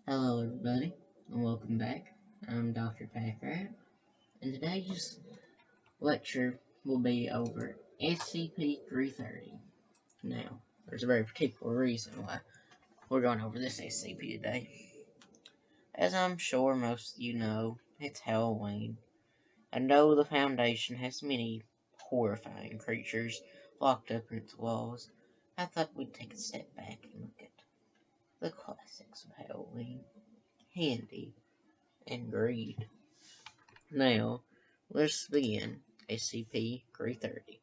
Hello, everybody, and welcome back. I'm Dr. Pacrat, and today's lecture will be over SCP-330. Now, there's a very particular reason why we're going over this SCP today. As I'm sure most of you know, it's Halloween, and though the Foundation has many horrifying creatures locked up in its walls, I thought we'd take a step back and look at the classics of Halloween: candy and greed. Now, let's begin. SCP-330.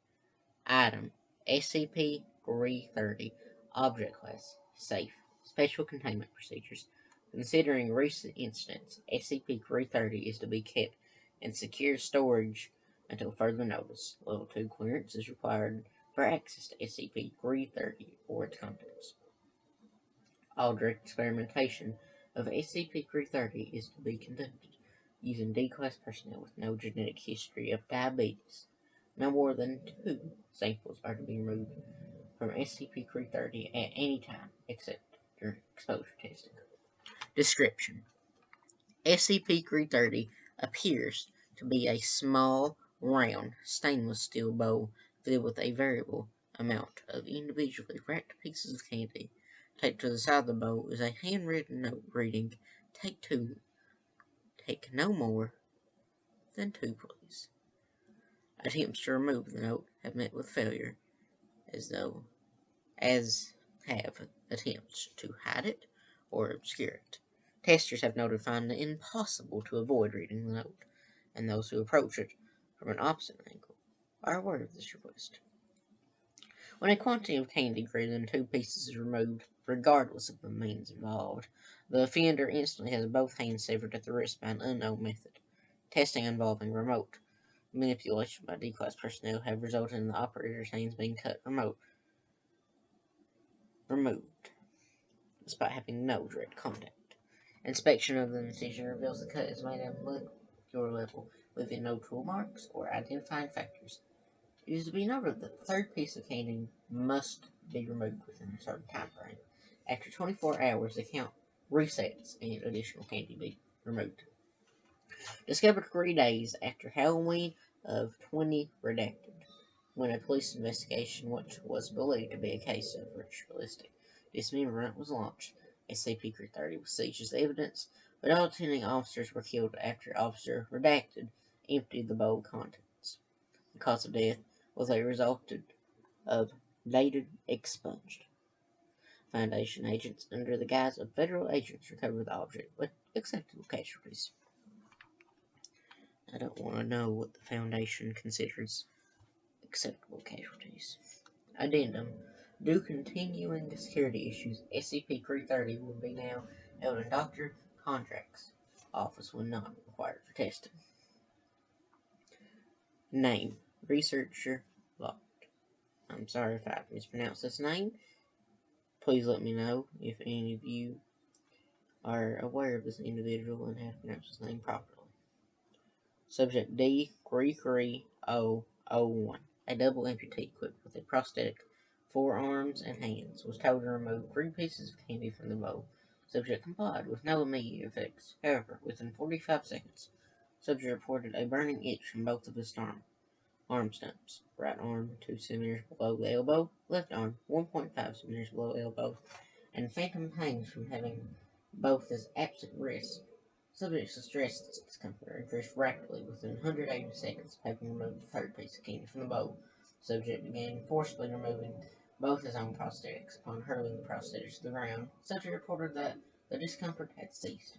Item: SCP-330. Object Class: Safe. Special Containment Procedures. Considering recent incidents, SCP-330 is to be kept in secure storage until further notice. Level 2 clearance is required for access to SCP-330 or its contents. All direct experimentation of SCP-330 is to be conducted using D-Class personnel with no genetic history of diabetes. No more than 2 samples are to be removed from SCP-330 at any time, except during exposure testing. Description: SCP-330 appears to be a small, round, stainless steel bowl filled with a variable amount of individually wrapped pieces of candy. Taped to the side of the bowl is a handwritten note reading, "Take 2. Take no more than 2, please." Attempts to remove the note have met with failure, as have attempts to hide it or obscure it. Testers have noted finding it impossible to avoid reading the note, and those who approach it from an opposite angle are aware of this request. When a quantity of candy greater than 2 pieces is removed, regardless of the means involved, the offender instantly has both hands severed at the wrist by an unknown method. Testing involving remote manipulation by D-Class personnel have resulted in the operator's hands being removed, despite having no direct contact. Inspection of the incision reveals the cut is made at a molecular level, leaving no tool marks or identifying factors. It is to be noted that the third piece of candy must be removed within a certain time frame. After 24 hours, the count resets and additional candy be removed. Discovered 3 days after Halloween of 20 redacted, when a police investigation, which was believed to be a case of ritualistic dismemberment, was launched. SCP-330 was seized as evidence, but all attending officers were killed after Officer Redacted emptied the bowl contents. The cause of death was a result of dated expunged. Foundation agents, under the guise of federal agents, recovered the object with acceptable casualties. I don't want to know what the Foundation considers acceptable casualties. Addendum: due continuing security issues, SCP-330 will be now held in Dr. Contract's office when not required for testing. Name: Researcher Locked. I'm sorry if I mispronounced this name. Please let me know if any of you are aware of this individual and how to pronounce his name properly. Subject D33001. A double amputee equipped with a prosthetic 4 arms and hands was told to remove 3 pieces of candy from the bowl. Subject complied with no immediate effects. However, within 45 seconds, subject reported a burning itch from both of his arm stumps. Right arm 2 centimeters below the elbow, left arm 1.5 centimeters below elbow, and phantom pains from having both his absent wrists. Subject's distress discomfort increased rapidly within 180 seconds, having removed the third piece of candy from the bowl. Subject began forcibly removing both his own prosthetics. Upon hurling the prosthetics to the ground, subject reported that the discomfort had ceased.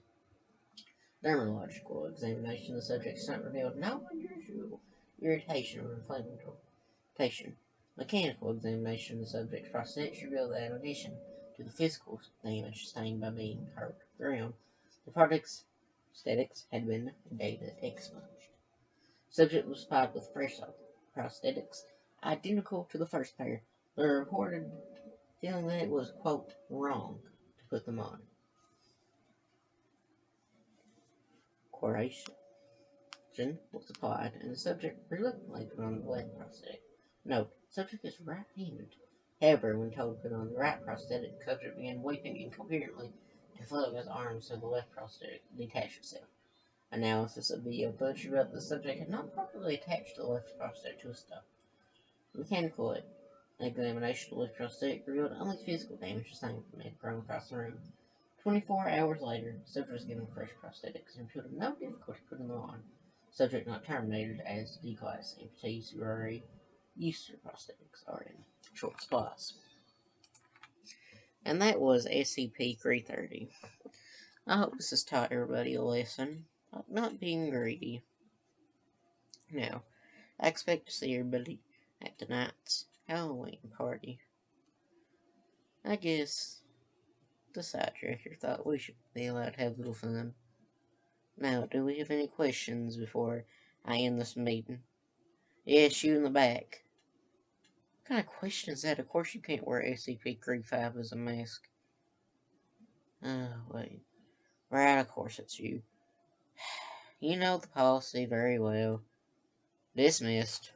Dermatological examination of the subject revealed no unusual irritation or inflammation. Mechanical examination of the subject's prosthetics revealed that in addition to the physical damage sustained by being hurled to the ground, the prosthetics had been data expunged. Subject was supplied with fresh prosthetics identical to the first pair, but reported feeling that it was, quote, wrong to put them on. Coration was applied, and the subject reluctantly put on the left prosthetic. Note: subject is right-handed. However, when told to put on the right prosthetic, subject began weeping incoherently, and floating his arms so the left prosthetic detached itself. Analysis of video footage revealed the subject had not properly attached the left prosthetic to a stump. Mechanical examination of the left prosthetic revealed only physical damage sustained from it thrown across the room. 24 hours later, the subject was given fresh prosthetics and reported no difficulty putting them on. Subject not terminated as D-class amputees who are already used to prosthetics are in short supplies. And that was SCP-330. I hope this has taught everybody a lesson about not being greedy. Now, I expect to see everybody at tonight's Halloween party. I guess the side director thought we should be allowed to have a little fun. Now, do we have any questions before I end this meeting? Yes, you in the back. What kind of question is that? Of course you can't wear SCP-35 as a mask. Oh, wait. Right, of course it's you. You know the policy very well. Dismissed.